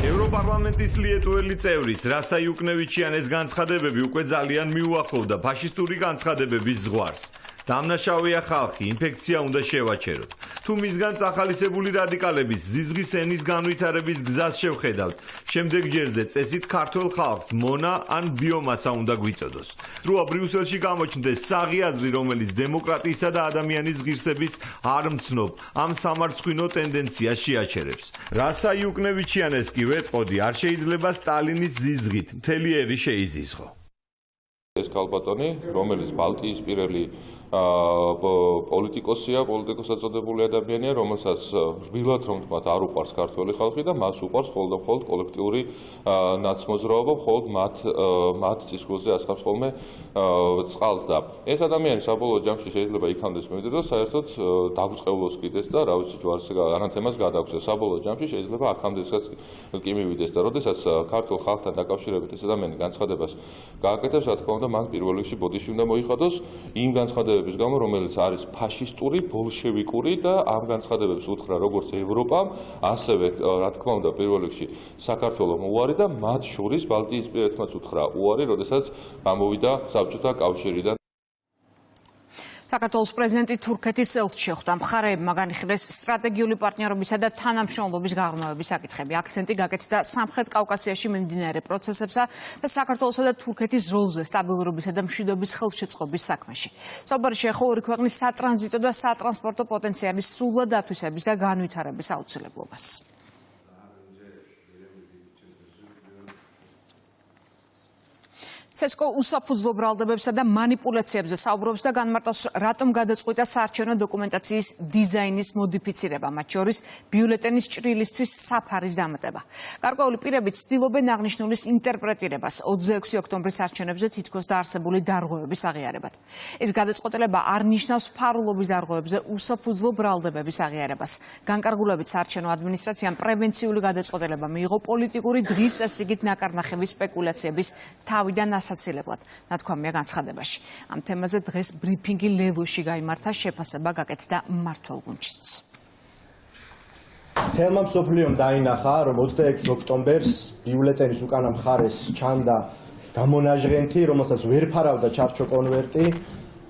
ევროპარლამენტის ლიტველი წევრის რასა იუკნევიჩიანის განცხადებები უკვე ძალიან მიუახლოვდა ფაშისტური განცხადებების ზღვარს. დამნაშავეა ხალხი, ინფექცია უნდა შევაჩეროთ. თუ მისგან წახალისებული რადიკალების ზიზღის ენის განვითარების გზას შევხედავთ, შემდეგ ჯერზე წესით ქართულ ხალხს მონა ან ბიომასა უნდა გვიწოდოს. დროა ბრიუსელში გამოჩნდეს საღი აზრი, რომელიც დემოკრატიისა და ადამიანის ღირსების არ მცნობ ამ სამარცხვინო ტენდენციას შეაჩერებს. რასა იუკნევიჩიანეს კი ვეტყოდი, არ შეიძლება სტალინის ზიზღით მთელი ერი შეიზიზღო. ეს კალბატონი, რომელიც ბალტიის პირელი პოლიტიკოსია, პოლიტიკოსად წოდებული ადამიანია, რომელსაც რბილად რომ თქვა არ უყვარს ქართველი ხალხი და მას უყვარს მხოლოდ და მხოლოდ კოლექტიური ნაცმოძრაობა, მხოლოდ მათ წისქვილზე ასხამს ხოლმე წყალს და ეს ადამიანი საბოლოო ჯამში შეიძლება იქამდე მივიდოს, საერთოდ დაგვწყევლოს კიდეს და რა ვიცი ჯვარს ანათემას გადაგვცეს. საბოლოო ჯამში შეიძლება აქამდესაც კი მივიდეს და როდესაც ქართულ ხალხთან დაკავშირებით ეს ადამიანი განცხადებას გააკეთებს, რა თქმა უნდა, მან პირველ რიგში ბოდიში უნდა მოიხადოს იმ განცხადებების გამო, რომელიც არის ფაშისტური, ბოლშევიკური და ამ განცხადებებს უთხრა როგორც ევროპამ, ასევე რა თქმა უნდა, პირველ რიგში საქართველომ უარი და მათ შორის ბალტიისპირეთმაც უთხრა უარი, როდესაც გამოვიდა საბჭოთა კავშირიდან. საქართველოს პრეზიდენტი თურქეთის ელჩი შეხვდა. მხარეებმა განიხილეს სტრატეგიული პარტნიორობისა და თანამშრომლობის გაღრმავების საკითხები. აქცენტი გაკეთდა სამხრეთ კავკასიაში მიმდინარე პროცესებსა და საქართველოსა და თურქეთის როლზე სტაბილურობისა და მშვიდობის ხელშეწყობის საქმეში. საუბარი შეეხო ორი ქვეყნის სატრანზიტო და სატრანსპორტო პოტენციალის სრულად ათვისების და განვითარების აუცილებლობას. ცესკო უსაფუძვლო ბრალდებებსა და манипуляციებზე საუბრობს და განმარტავს, რატომ გადაწყვიტა საარჩევნო დოკუმენტაციის დიზაინის მოდიფიცირება, მათ შორის ბიულეტენის ჭრილისთვის საფარის დამატება. გარკვეული პირები ცდილობენ აღნიშნულის ინტერპრეტირებას 26 ოქტომბრის არჩევნებზე თითქოს დაარსებული დარღვევების აღიარებად. ეს გადაწყვეტილება არ ნიშნავს ფარულობის დარღვევებზე უსაფუძვლო ბრალდებების აღიარებას. განკარგულებით საარჩევნო ადმინისტრაციამ პრევენციული გადაწყვეტილება მიიღო პოლიტიკური დღის წესრიგით ნაკარნახების სპეკულაციების თავიდან გასაცილებლად, ნათქვამია განცხადებაში. ამ თემაზე დღეს ბრიფინგი ლელოში გაიმართა, შეფასება გაკეთდა მმართველ გუნდშიც. თელმა მსოფლიომ დაინახა, რომ 26 ოქტომბერს ბიულეტენის უკანა მხარეს ჩანდა გამონაჟღენთი, რომელსაც ვერ ფარავდა ჩარჩო კონვერტი.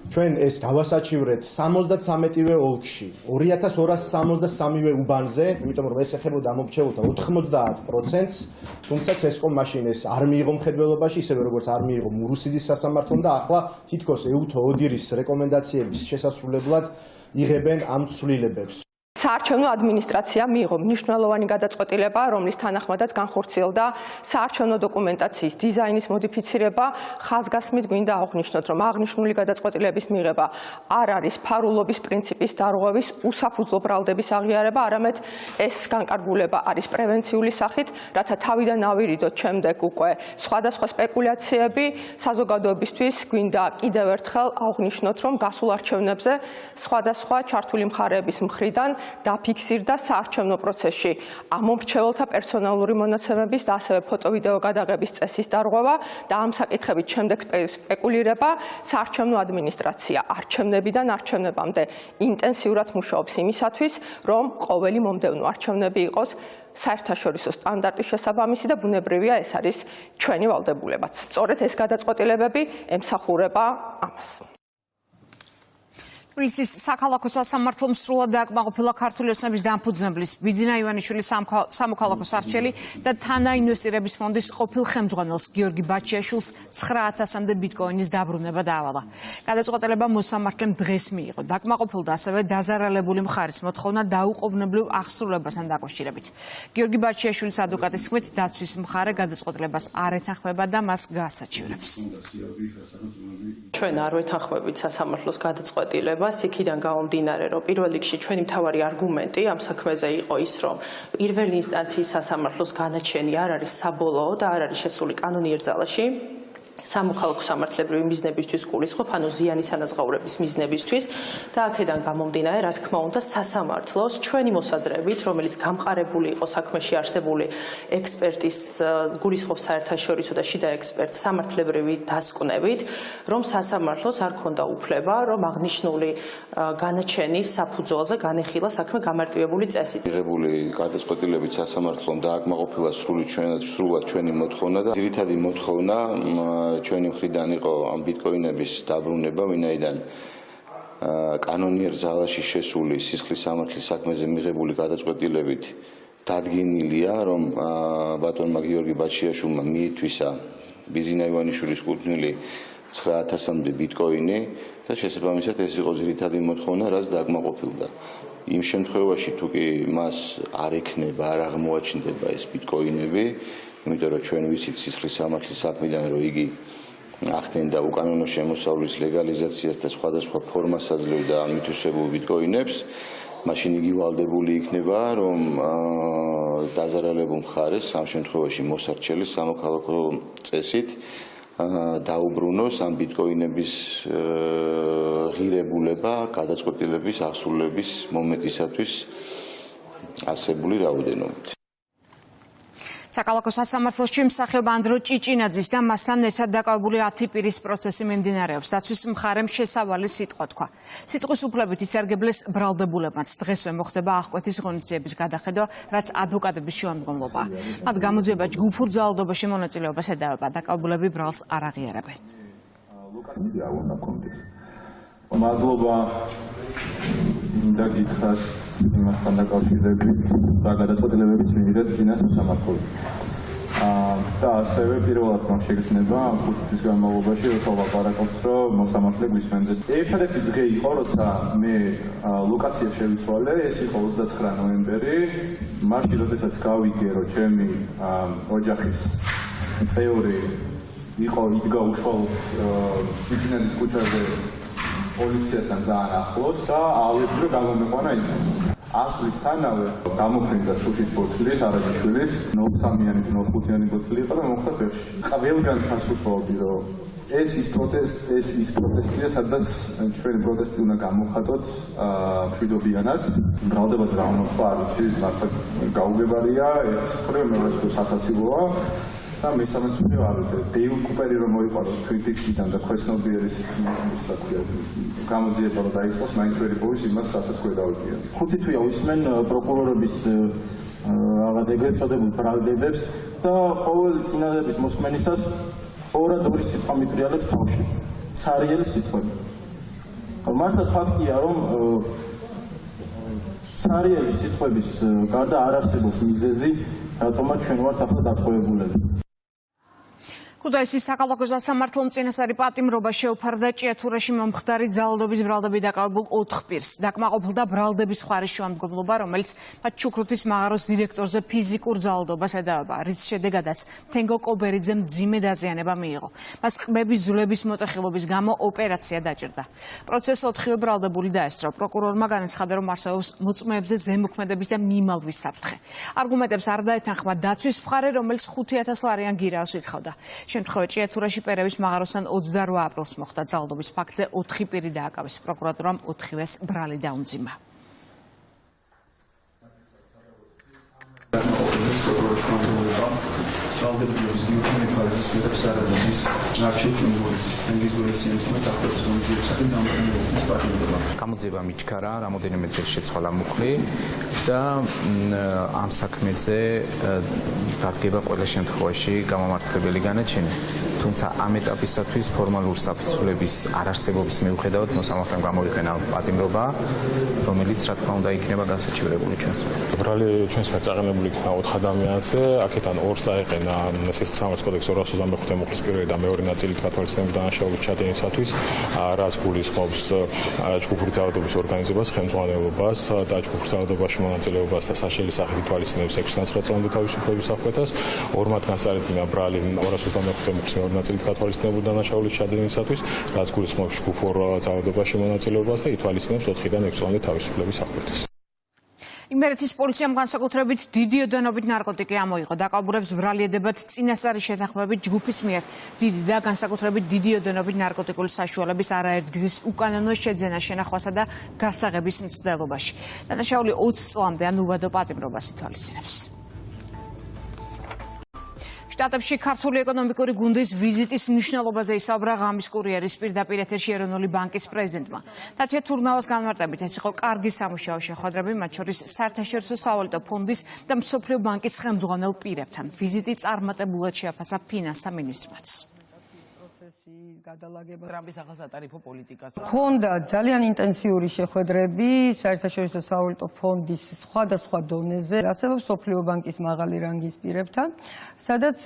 ჩვენ ეს გავასაჩივრეთ 73-ვე ოლქში, 2263-ვე უბანზე, იმიტომ რომ ეს ეხებოდა მომრჩეველთა 90%-ს, თუმცა ცესკომ მაშინ ეს არ მიიღო მხედველობაში, ისევე როგორც არ მიიღო მურუსიძის სასამართლომ და ახლა თითქოს ეუთო ოდირის რეკომენდაციების შესასრულებლად იღებენ ამ ცვლილებებს. საარჩევნო ადმინისტრაცია მიიღო მნიშვნელოვანი გადაწყვეტილება, რომლის თანახმადაც განხორციელდა საარჩევნო დოკუმენტაციის დიზაინის მოდიფიცირება. ხაზგასმით გვინდა აღვნიშნოთ, რომ აღნიშნული გადაწყვეტილების მიღება არ არის ფარულობის პრინციპის დარღვევის უსაფუძვლო ბრალდების აღიარება, არამედ ეს განკარგულება არის პრევენციული სახით, რათა თავიდან ავირიდოთ შემდეგ უკვე სხვადასხვა სპეკულაციები. საზოგადოებისთვის გვინდა კიდევ ერთხელ აღვნიშნოთ, რომ გასულ არჩევნებზე სხვადასხვა ჩართული მხარეების მხრიდან დაფიქსირდა საარჩევნო პროცესში ამომრჩეველთა პერსონალური მონაცემების და ასევე ფოტო-ვიდეო გადაღების წესის დარღვევა და ამ საკითხებით შემდეგ სპეკულირება. საარჩევნო ადმინისტრაცია არჩევნებიდან არჩევნებამდე ინტენსიურად მუშაობს იმისათვის, რომ ყოველი მომდევნო არჩევნები იყოს საერთაშორისო სტანდარტის შესაბამისი და ბუნებრივია ეს არის ჩვენი ვალდებულებაც. სწორედ ეს გადაწყვეტილებები ემსახურება ამას. თბილისის საქალაქო სასამართლომ სრულად დააკმაყოფილა ქართული ოცნების დამფუძნებლის ბიძინა ივანიშვილის სამოქალაქო სარჩელი და თანაინვესტირების ფონდის ყოფილ ხელმძღვანელს გიორგი ბაჩიაშვილს 9000-მდე ბიტკოინის დაბრუნება დაავალა. გადაწყვეტილება მოსამართლემ დღეს მიიღო. დააკმაყოფილდა ასევე დაზარალებული მხარის მოთხოვნა დაუყოვნებლივ აღსრულებასთან დაკავშირებით. გიორგი ბაჩიაშვილის ადვოკატის თქმით, დაცვის მხარე გადაწყვეტილებას არ ეთანხმება და მას გაასაჩივრებს. ჩვენ არ ვეთანხმებით სასამართლოს გადაწყვეტილებას, იქიდან გამომდინარე, რომ პირველ რიგში ჩვენი მთავარი არგუმენტი ამ საქმეზე იყო ის, რომ პირველი ინსტანციის სასამართლოს განაჩენი არ არის საბოლოო და არ არის შესული კანონიერ ძალაში. სამოქალაქო სამართლებრივი მიზნებისთვის გულისხმობ, ანუ ზიანის ანაზღაურების მიზნებისთვის და აქედან გამომდინარე, რა თქმა უნდა, სასამართლოს ჩვენი მოსაზრებით, რომელიც გამყარებული იყო საქმეში არსებული ექსპერტის გულისხმობ საერთაშორისო და შიდა ექსპერტ სამართლებრივი დასკვნებით, რომ სასამართლოს არ ქონდა უფლება, რომ აღნიშნული განაჩენის საფუძველზე განეხილა საქმე გამარტივებული წესით. მიღებული გადაწყვეტილებით სასამართლომ დააკმაყოფილა სრულად ჩვენი მოთხოვნა და ძირითადი მოთხოვნა ჩვენი მხრიდან იყო ამ ბიტკოინების დაბრუნება, ვინაიდან კანონიერ ძალაში შესული სისხლის სამართლის საქმეზე მიღებული გადაწყვეტილებით დადგენილია, რომ ბატონმა გიორგი ბაჩიაშვილმა მიითვისა ბიძინა ივანიშვილის კუთვნილი 9000-მდე ბიტკოინი და შესაბამისად ეს იყო ძირითადი მოთხოვნა, რაც დააკმაყოფილდა. იმ შემთხვევაში თუ კი მას არ ექნება, არ აღმოაჩნდება ეს ბიტკოინები, იმიტომ რომ ჩვენ ვიცით სისხლის სამართლის საქმიდან, რომ იგი ახდენდა უკანონო შემოსავლის ლეგალიზაციას და სხვადასხვა ფორმას აძლევდა მითვისებულ ბიტკოინებს, მაშინ იგი ვალდებული იქნება, რომ დაზარალებულ მხარეს ამ შემთხვევაში მოსარჩელის სამოქალაქო წესით დაუბრუნოს ამ ბიტკოინების ღირებულება გადაწყვეტილების აღსრულების მომენტისათვის არსებული რაოდენობით. საკალაკო სასამართლოში მსახიობ ანდრო ჭიჭინაძის და მასთან ერთად დაკავებული 10 პირის პროცესი მიმდინარეობს. დაცვის მხარემ შესავალი სიტყვა თქვა. სიტყვის უფლებით ისარგებლეს ბრალდებულებმაც. დღესვე მოხდება აღკვეთის ღონისძიების გადახედვა, რაც ადვოკატების შუამდგომლობაა. მათ გამოძიება ჯგუფურ ძალადობაში მონაწილეობას ედავება. დაკავებულები ბრალს არ აღიარებენ. მადლობა და გითხრათ იმასთან დაკავშირებით რა გადაწყვეტილებებიც მივიდეთ წინა სასამართლოზე. და ასევე პირველად რომ შეგრძნება 5 თვის განმავლობაში როცა ვლაპარაკობთ, რომ მოსამართლე გვისმენდეს. ერთადერთი დღე იყო, როცა მე ლოკაცია შევიცვალე, ეს იყო 29 ნოემბერი, მაშინ როდესაც გავიგე, რომ ჩემი ოჯახის წევრი იყო იდგა უშუალოდ ჭიჭინაძის ქუჩაზე პოლიციასთან ძალიან ახლოს და ავედი რომ გამომეყვანა იქ. ასვლისთანავე დამოფრინდა შუშის ბოთლი, არაჯაშვილის 0.3-იანი 0.5-იანი ბოთლი იყო და მოხდა ფერში. ყველგან ხას უსვავდი, რომ ეს ის პროტესტია, სადაც ჩვენი პროტესტი უნდა გამოვხატოთ მშვიდობიანად. ბრალდებაზე რა უნდა ვთქვა, არ ვიცი, მართლა გაუგებარია, ეს მხრივ მეორე მხრივ სასაცილოა. და მესამეც მხრივ არის დეილ კუპერი რომ მოიყვანო Twin Peaks-დან და ქვეცნობიერის გამოძიება რომ დაიწყოს, მაინც ვერ იპოვის იმას, რასაც გვედავებია. ხუთი თვეა უსმენ პროკურორების რაღაც ეგრეთ წოდებულ ბრალდებებს და ყოველი წინადადების მოსმენისას ორად ორი სიტყვა მიტრიალებს თავში. ცარიელი სიტყვები. მართლაც ფაქტია, რომ ცარიელი სიტყვების გარდა არ არსებობს მიზეზი, რატომაც ჩვენ ვართ ახლა დატყვევებულები. ქუთაისის საქალაქო სასამართლომ წინასწარი პატიმრობა შეუფარდა ჭიათურაში მომხდარი ძალადობის ბრალდებით დაკავებულ 4 პირს. დაკმაყოფილდა ბრალდების ხარის შუამდგომლობა, რომელიც მათ ჩუქრუთის მაღაროს დირექტორზე ფიზიკურ ძალადობას ედავება, რის შედეგადაც თენგო კობერიძემ მძიმე დაზიანება მიიღო. მას ყბების ზვლების მოტეხილობის გამო ოპერაცია დაჭირდა. პროცესს 4-ვე ბრალდებული დაესწრო. პროკურორმა განაცხადა, რომ არსებობს მოწმეებზე ზემოქმედების და მიმალვის საფრთხე. არგუმენტებს არ დაეთანხმა დაცვის მხარე, რომელიც 5,000 ლარიან გირაოს ითხოვდა. შემთხვევით ჭიათურაში პერევის მაღაროსთან 28 აპრილს მოხდა ძალადობის ფაქტზე 4 პირი დააკავეს. პროკურატურამ 4-ვეს ბრალი დაუმძიმა. გამოძიება მიჩქარა, რამოდენიმეჯერ შეცვალა მუხლი და ამ საქმეზე დადგება ყველა შემთხვევაში გამომართლებელი განაჩენი. თუმცა ამ ეტაპისათვის ფორმალური საფიცულების არარსებობის მიუხედავად მოსამართლემ გამოიყენა პატიმრობა, რომელიც რა თქმა უნდა იქნება გასაჩივრებული ჩვენს. ბრალი ჩვენს მეწაღენებული იქნება 4 ადამიანზე, აქედან 2 წაეყენა სისხლის კოდექსის 225 მუხლის პირველი და მეორე ნაწილი თვალისწინებით დანაშაულების ჩადენისათვის, რაც გულისხმობს ჯგუფური ძალადობის ორგანიზებას, ხელმძღვანელობას და ჯგუფურ ძალადობაში მონაწილეობას და საშიელი სახით თვალისწინებს 6-9 წლამდე თავისუფლების საფრთხეს. 2 მათგანს წარადგინა ბრალი 225 მუხლის მეორე ნაწილი თვალისწინებულ დანაშაულის ჩადენისათვის, რაც გულისხმობს ჯგუფურ ძალადობაში მონაწილეობას და ითვალისწინებს 4-დან 6 წლამდე თავისუფლების საფრთხეს. იმერეთის პოლიციამ განსაკუთრებით დიდი ოდენობით ნარკოტიკი ამოიღო. დაკავებულებს ბრალი ედებათ წინასწარი შეთანხმებით ჯგუფის მიერ დიდი და განსაკუთრებით დიდი ოდენობით ნარკოტიკული საშუალების არაერთგზის უკანონო შეძენა, შენახვასა და გასაღების მცდელობაში. დანაშაული 20 წლამდე ან უვადო პატიმრობას ითვალისწინებს. შტატებში ქართული ეკონომიკური გუნდის ვიზიტის მნიშვნელობაზე ისაუბრა ღამის კურიერის პირდაპირ ეთერში ეროვნული ბანკის პრეზიდენტმა. დათია თურნავას განმარტებით, ეს იყო კარგი სამუშაო შეხვედრები, მათ შორის საერთაშორისო სავალუტო ფონდის და მსოფლიო ბანკის ხელმძღვანელ პირებთან. ვიზიტი წარმატებულად შეაფასა ფინანსთა მინისტრმაც. ქონდა ძალიან ინტენსიური შეხვედრები საერთაშორისო სავალუტო ფონდის სხვადასხვა დონეზე, ასევე მსოფლიო ბანკის მაღალი რანგის პირებთან, სადაც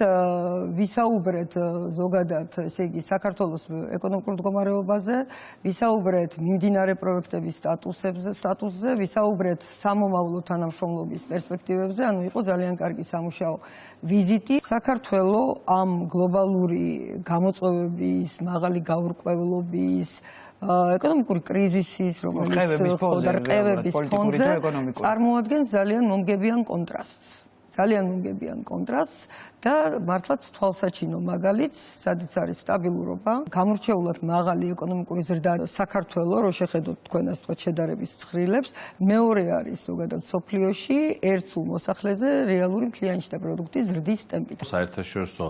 ვისაუბრეთ ზოგადად, ესე იგი, საქართველოს ეკონომიკურ მდგომარეობაზე, ვისაუბრეთ მიმდინარე პროექტების სტატუსზე, ვისაუბრეთ სამომავლო თანამშრომლობის პერსპექტივებზე, ანუ იყო ძალიან კარგი სამუშაო ვიზიტი. საქართველო ამ გლობალური გამოწვევების, მაღალი გაურკვევლობის, ეკონომიკური კრიზისის, რომელიც ხოდა რყევების ფონზე წარმოადგენს ძალიან მომგებიან კონტრასტს. ძალიან მომგებიან კონტრასტს და მართლაც თვალსაჩინო მაგალითს, სადაც არის სტაბილურობა, გამორჩეულად მაღალი ეკონომიკური ზრდა საქართველო, რო შეხედოთ თქვენ ასე ვთქვათ შედარების ცხრილებს, მეორე არის ზოგადად სოფლიოში ერთ სულ მოსახლეზე რეალური მთლიანი შტა პროდუქტის ზრდის ტემპით. საერთაშორისო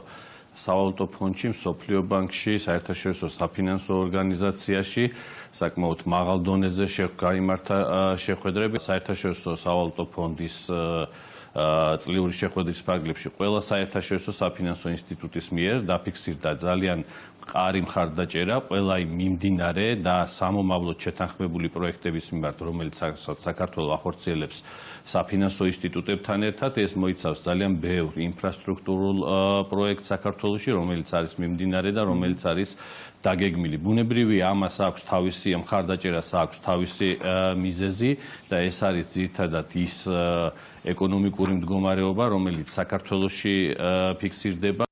სავალუტო ფონდში, მსოფლიო ბანკში, საერთაშორისო საფინანსო ორგანიზაციაში საკმაოდ მაღალ დონეზე გაიმართა შეხვედრები. საერთაშორისო სავალუტო ფონდის წლიური შეხვედრის ფარგლებში ყველა საერთაშორისო საფინანსო ინსტიტუტის მიერ დაფიქსირდა ძალიან მყარი მხარდაჭერა ყველა იმ მიმდინარე და სამომავლოდ შეთანხმებული პროექტების მიმართ, რომელიც საქართველოს ახორციელებს საფინანსო ინსტიტუტებთან ერთად. ეს მოიცავს ძალიან ბევრ ინფრასტრუქტურულ პროექტს საქართველოში, რომელიც არის მიმდინარე და რომელიც არის დაგეგმილი. ბუნებრივია, ამას აქვს თავისი მხარდაჭერას აქვს თავისი მიზეზი და ეს არის ძირითადად ის ეკონომიკური მდგომარეობა, რომელიც საქართველოში ფიქსირდება.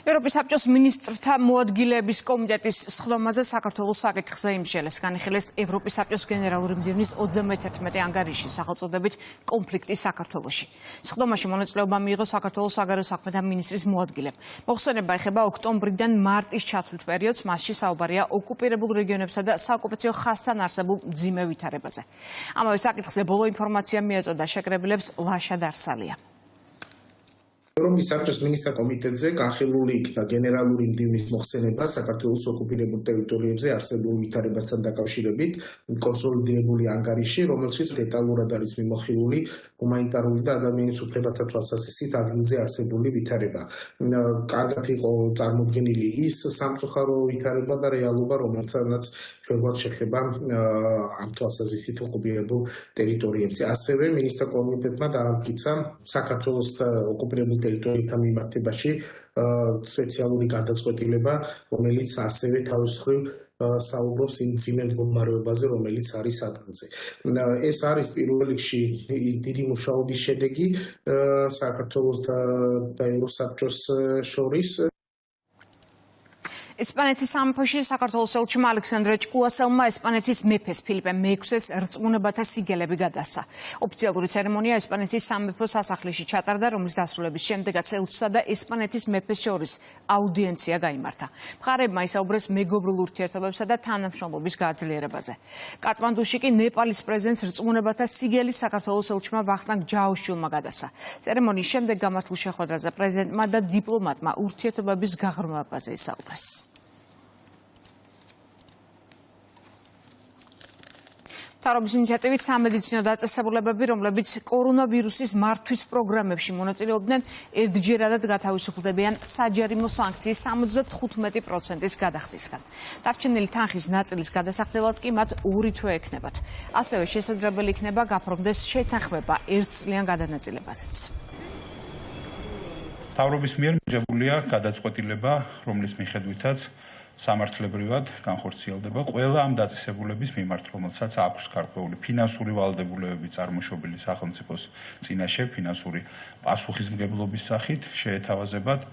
ევროპის საბჭოს მინისტრთა მოადგილეების კომიტეტის სხდომაზე საქართველოს საკითხზე იმშელეს. განიხილეს ევროპის საბჭოს გენერალური მდივნის 31 ანგარიში სახელწოდებით კონფლიქტი საქართველოში. სხდომაში მონაწილეობა მიიღო საქართველოს საგარეო საქმეთა მინისტრის მოადგილემ. მოხსენება ეხება ოქტომბრიდან მარტის ჩათვლით პერიოდს, მასში საუბარია ოკუპირებულ რეგიონებსა და საოკუპაციო ხაზთან არსებულ მძიმე ვითარებაზე. ამავე საკითხზე ბოლო ინფორმაცია მიეწოდა შეკრებილებს ლაშა დარსალია. ევროპის საბჭოს მინისტრთა კომიტეტზე განხილული იქნა გენერალური მდივნის მოხსენება საქართველოს ოკუპირებულ ტერიტორიებზე არსებულ ვითარებასთან დაკავშირებით კონსოლიდირებული ანგარიში, რომელშიც დეტალურად არის მიმოხილული ჰუმანიტარული და ადამიანის უფლებათა თვალსაზრისით ადგილზე არსებული ვითარება. კარგად იყო წარმოდგენილი ის სამწუხარო ვითარება და რეალობა, რომელთანაც ჩვენ შეხება ამ თვალსაზრისით ოკუპირებულ ტერიტორიებზე. ასევე მინისტრთა კომიტეტმა დაამტკიცა საქართველოს ოკუპირებულ ტერიტორიებთან მიმართებაში სპეციალური გადაწყვეტილება, რომელიც ასევე თავის მხრივ საუბრობს იმ ძიმე მდგომარეობაზე, რომელიც არის ადგილზე. ეს არის პირველ რიგში დიდი მუშაობის შედეგი საქართველოს და ევროსაბჭოს შორის. ესპანეთის სამეფოში საქართველოს ელჩმა ალექსანდრე ჭკუასელმა ესპანეთის მეფეს ფილიპე მე-6-ს რწმუნებათა სიგელები გადასცა. ოფიციალური ცერემონია ესპანეთის სამეფო სასახლეში ჩატარდა, რომლის დასრულების შემდეგაც ელჩსა და ესპანეთის მეფეს შორის აუდიენცია გაიმართა. მხარეებმა ისაუბრეს მეგობრულ ურთიერთობებსა და თანამშრომლობის გაძლიერებაზე. კატმანდუში კი ნეპალის პრეზიდენტს რწმუნებათა სიგელი საქართველოს ელჩმა ვახტანგ ჯაოშვილმა გადასცა. ცერემონიის შემდეგ გამართულ შეხვედრაზე პრეზიდენტმა და დიპლომატმა ურთიერთობების გაღრმავებაზე ისაუბრეს. თავრობის ინიციატივით სამედიცინო დაწესებულებები, რომლებიც კორონავირუსის მართვის პროგრამებში მონაწილეობდნენ, ერთჯერადად გათავისუფლდებიან საჯარიმო სანქციის 75%-ის გადახდისგან. დარჩენილი თანხის ნაწილის გადასახდელად კი მათ 2 თვე ექნებათ. ასევე შესაძლებელი იქნება გაფორმდეს შეთანხმება ერთწლიან გადანაწილებაზეც. თავრობის მიერ მიღებულია გადაწყვეტილება, რომლის მიხედვითაც სამართლებრივად განხორციელდება ყველა ამ დაწესებულების მიმართ, რომელსაც აქვს გარკვეული ფინანსური ვალდებულებები წარმოშობილი სახელმწიფოს წინაშე, ფინანსური პასუხისმგებლობის სახით შეეთავაზებათ,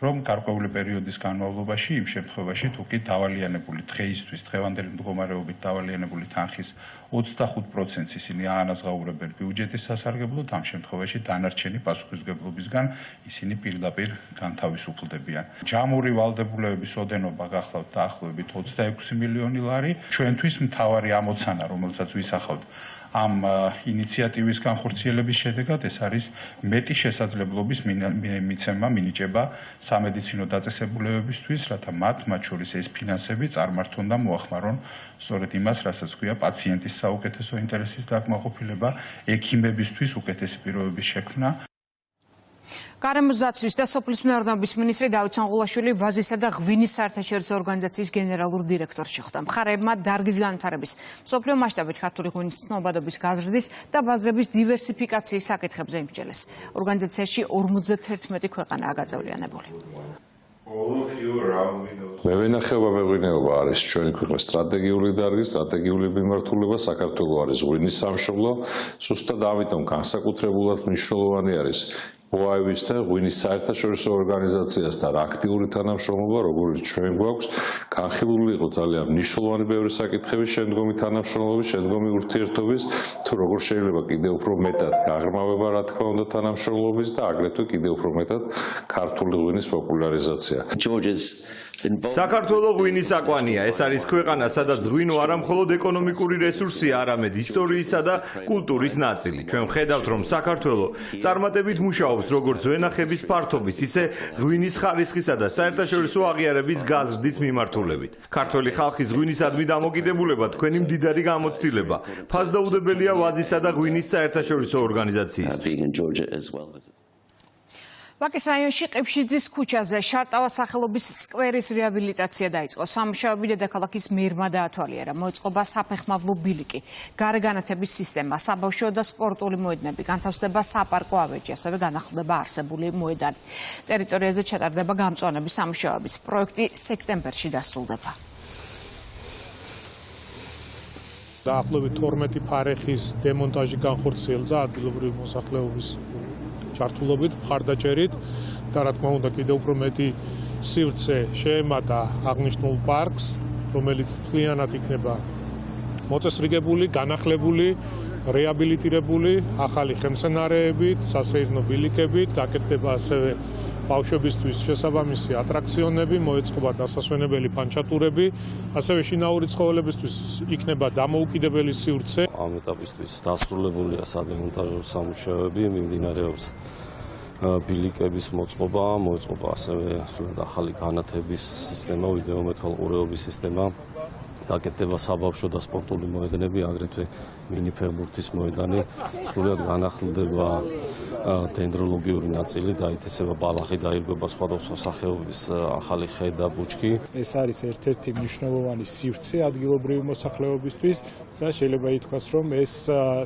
რომ გარკვეული პერიოდის განმავლობაში, იმ შემთხვევაში, თუ კი დავალიანებული დღეისთვის, დღევანდელი მდგომარეობით დავალიანებული თანხის 25%-ს ისინი აანაზღაურებენ ბიუჯეტის სასარგებლოდ, ამ შემთხვევაში დანარჩენი პასუხისმგებლობისგან ისინი პირდაპირ განთავისუფლდებიან. ჯამური ვალდებულებების ოდენობა გახლავთ დაახლოებით 26 მილიონი ლარი. ჩვენთვის მთავარი ამოცანა, რომელსაც ვისახავთ ამ ინიციატივის განხორციელების შედეგად, ეს არის მეტი შესაძლებლობის მიცემა, მინიჭება სამედიცინო დაწესებულებებისთვის, რათა მათ შორის ეს ფინანსები წარმართონ და მოახმარონ სწორედ იმას, რასაც ქვია პაციენტის საუკეთესო ინტერესის დაკმაყოფილება, ექიმებისთვის უკეთესი პირობების შექმნა. გარემოზაცვის და სოფლის მეურნეობის მინისტრი დავით სონღულაშვილი ვაზისა და ღვინის საერთაშორისო ორგანიზაციის გენერალურ დირექტორს შეხვდა. მხარეებმა დარგის განვითარების, მსოფლიო მასშტაბით ქართული ღვინის ცნობადობის გაზრდის და ბაზრების დივერსიფიკაციის საკითხებზე იმსჯელეს. ორგანიზაციაში 51 ქვეყანაა გაწევრიანებული. მევენახეობა მეღვინეობა არის ჩვენი ქვეყნის სტრატეგიული დარგი, სტრატეგიული მიმართულება, საქართველოს არის ღვინის სამშობლო, ზუსტად ამიტომ განსაკუთრებულად მნიშვნელოვანი არის OIV-ის და ღვინის საერთაშორისო ორგანიზაციასთან აქტიური თანამშრომლობა, როგორც ჩვენ გვაქვს, განხილული იყო ძალიან მნიშვნელოვანი ბევრი საკითხების შემდგომი თანამშრომლობის, შემდგომი ურთიერთობის, თუ როგორ შეიძლება კიდევ უფრო მეტად გაღრმავება, რა თქმა უნდა, თანამშრომლობის და აგრეთვე კიდევ უფრო მეტად ქართული ღვინის პოპულარიზაცია. საქართველოს ღვინის აკვანია, ეს არის ქვეყანა, სადაც ღვინო არა მხოლოდ ეკონომიკური რესურსია, არამედ ისტორიისა და კულტურის ნაწილი. ჩვენ ვხედავთ, რომ საქართველოს წარმატებით მუშაობს როგორც ვენახების ფართობის, ისე ღვინის ხარისხისა და საერთაშორისო აღიარების გაზრდის მიმართულებით. ქართველი ხალხის ღვინისადმი დამოკიდებულება თქვენი მდიდარი გამოცდილება. ფასდაუდებელია ვაზისა და ღვინის საერთაშორისო ორგანიზაციისთვის. ვაკის რაიონში ყიფშიძის ქუჩაზე შარტავა სახელობის სკვერის რეაბილიტაცია დაიწყო. სამუშაოები დედაქალაქის მერმა დაათვალიერა. მოეწყობა საფეხმავლო ბილიკი, გარეგანათების სისტემა, საბავშვო და სპორტული მოედნები, განთავსდება საპარკო ავეჯი, ასევე განახლდება არსებული მოედანი. ტერიტორიაზე ჩატარდება გამწვანების სამუშაოების. პროექტი სექტემბერში დასრულდება. დაახლოებით 12 ფარეხის დემონტაჟი განხორციელდა ადგილობრივი მოსახლეობის ჩართულობით, მხარდაჭერით და რა თქმა უნდა კიდევ უფრო მეტი სივრცე შეემატა აღნიშნულ პარკს, რომელიც მთლიანად იქნება მოწესრიგებული, განახლებული, რეაბილიტირებული, ახალი ხემსცენარეებით, სასეირნო ბილიკებით, გაკეთდება ასევე ბავშვებისთვის შესაბამისი ატრაქციონები, მოეწყობა დასასვენებელი ფანჩატურები, ასევე შინაური ცხოველებისთვის იქნება დამოუკიდებელი სივრცე. ამ ეტაპისთვის დასრულებულია სადემონტაჟო სამუშაოები, მიმდინარეობს ბილიკების მოწყობა, მოწყობა ასევე სულ ახალი განათების სისტემა, ვიდეო მეთვალყურეობის სისტემა. გაკეთდება საბავშვო და სპორტული მოედნები, აგრეთვე მინიფერბურთის მოედანი, სრულად განახლდება დენდროლოგიური ნაწილი, დაითესება ბალახი, დაირღვება სხვადასხვა სახეობის ახალი ხე და ბუჩქი. ეს არის ერთ-ერთი მნიშვნელოვანი სივრცე ადგილობრივი მოსახლეობისთვის და შეიძლება ითქვას, რომ ეს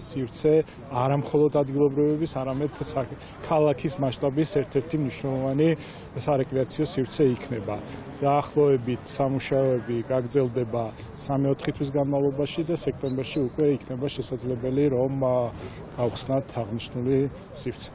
სივრცე არა მხოლოდ ადგილობრივების, არამედ ქალაქის მასშტაბის ერთ-ერთი მნიშვნელოვანი სარეკრეაციო სივრცე იქნება. დაახლოებით სამუშაოები გაგრძელდება 3-4 თვის განმავლობაში და სექტემბერში უკვე იქნება შესაძლებელი, რომ გავხსნათ აღნიშნული სივრცე.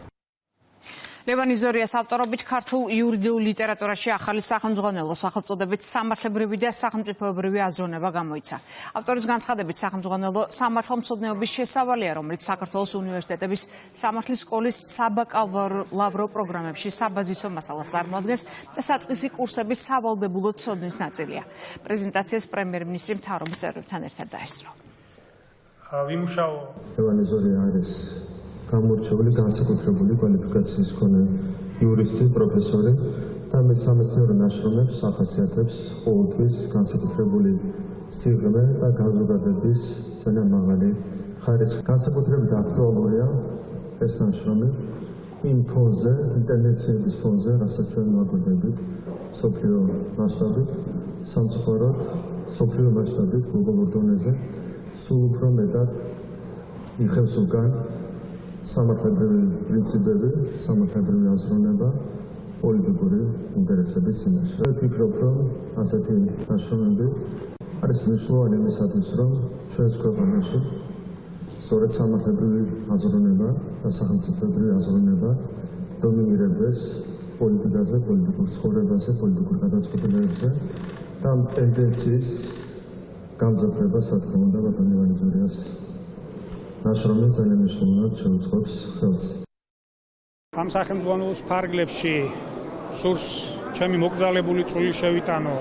ლევან იზორიას ავტორობით ქართულ იურიდიულ ლიტერატურაში ახალი სახელმძღვანელო სახელწოდებით სამართლებრივი და სახელმწიფოებრივი აზროვნება გამოიცა. ავტორის განცხადებით სახელმძღვანელო სამართალმცოდნეობის შესავალია, რომელიც საქართველოს უნივერსიტეტების სამართლის სკოლის საბაკალავრო პროგრამებში საბაზისო მასალას წარმოადგენს და საწყისი კურსების სავალდებულო ცოდნის ნაწილია. პრეზენტაციას პრემიერ-მინისტრი მთავრობის წევრებთან ერთად დაესწრო. ვიმუშაო ლევან იზორია არის გამორჩეული განსაკუთრებული კვალიფიკაციის მქონე იურისტი, პროფესორი და სამეცნიერო ნაშრომებს ახასიათებს ყოველთვის განსაკუთრებული სიღრმე და განზოგადების ძალიან მაღალი ხარისხი. განსაკუთრებით აქტუალურია ეს ნაშრომი იმ ფონზე, იმ ტენდენციების ფონზე, რასაც ჩვენ ვაკვირდებით მსოფლიო მასშტაბით, სამწუხაროდ მსოფლიო მასშტაბით გლობალურ დონეზე სულ უფრო მეტად იხევს უკან სამართლებრივი პრინციპები, სამართლებრივი აზროვნება პოლიტიკური ინტერესების წინაშე. ვფიქრობ, რომ ასეთი ნაშრომები არის მნიშვნელოვანი იმისათვის, რომ ჩვენს ქვეყანაში სწორედ სამართლებრივი აზროვნება და სახელმწიფოებრივი აზროვნება დომინირებდეს პოლიტიკაზე, პოლიტიკურ ცხოვრებაზე, პოლიტიკურ გადაწყვეტილებებზე და ტენდენციის გამძაფრებას, რა თქმა უნდა, ბატონ ლევან იზორიას ნაშრომი ძალიან მნიშვნელოვნად შეუწყობს ხელს. ამ სახელმძღვანელოს ფარგლებში სურს ჩემი მოგზაურებული წვლილი შევიტანო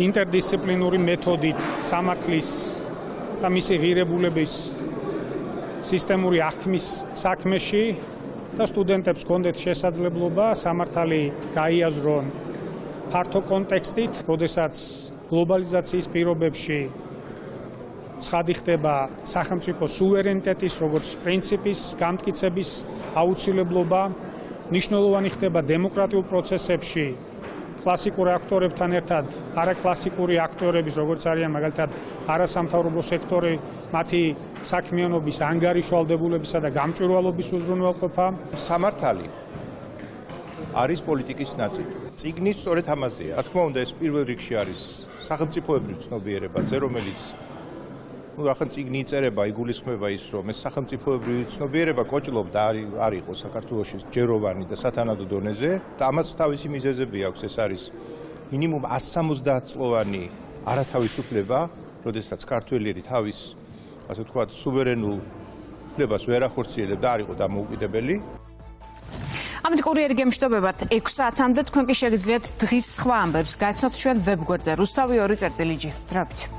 ინტერდისციპლინური მეთოდით სამართლის და მისი ღირებულების სისტემური აღქმის საქმეში და სტუდენტებს ჰქონდეთ შესაძლებლობა სამართალი გაიაზრონ ფართო კონტექსტით, როდესაც გლობალიზაციის პირობებში ცხადი ხდება სახელმწიფო სუვერენიტეტის როგორც პრინციპის გამტკიცების აუცილებლობა, მნიშვნელოვანი ხდება დემოკრატიულ პროცესებში კლასიკურ აქტორებთან ერთად არაკლასიკური აქტორების, როგორც არიან მაგალითად არასამთავრობო სექტორი, მათი საქმიანობის ანგარიშვალდებულებისა და გამჭვირვალობის უზრუნველყოფა. სამართალი არის პოლიტიკის ნაწილი. წიგნი სწორედ ამაზეა. რა თქმა უნდა, ეს პირველ რიგში არის სახელმწიფოებრივ ცნობიერებაზე, რომელიც ახლა წიგნი იწერება, იგულისხმება ის, რომ ეს სახელმწიფოებრივი ცნობიერება კოჭლობდა არ იყო საქართველოში ჯეროვანი და სათანადო დონეზე და ამას თავისი მიზეზები აქვს. ეს არის მინიმუმ 170 წლოვანი არათავისუფლება, როდესაც ქართველი თავის, ასე ვთქვათ, სუვერენულ უფლებას ვერ ახორციელებდა, არ იყო დამოუკიდებელი. ამით კურიერი გემშვიდობებათ 6 საათამდე თქვენ კი შეგიძლიათ დღის სხვა ამბებს გაიცნოთ ჩვენ ვებგვერდზე rustavy2.lg. დროებით.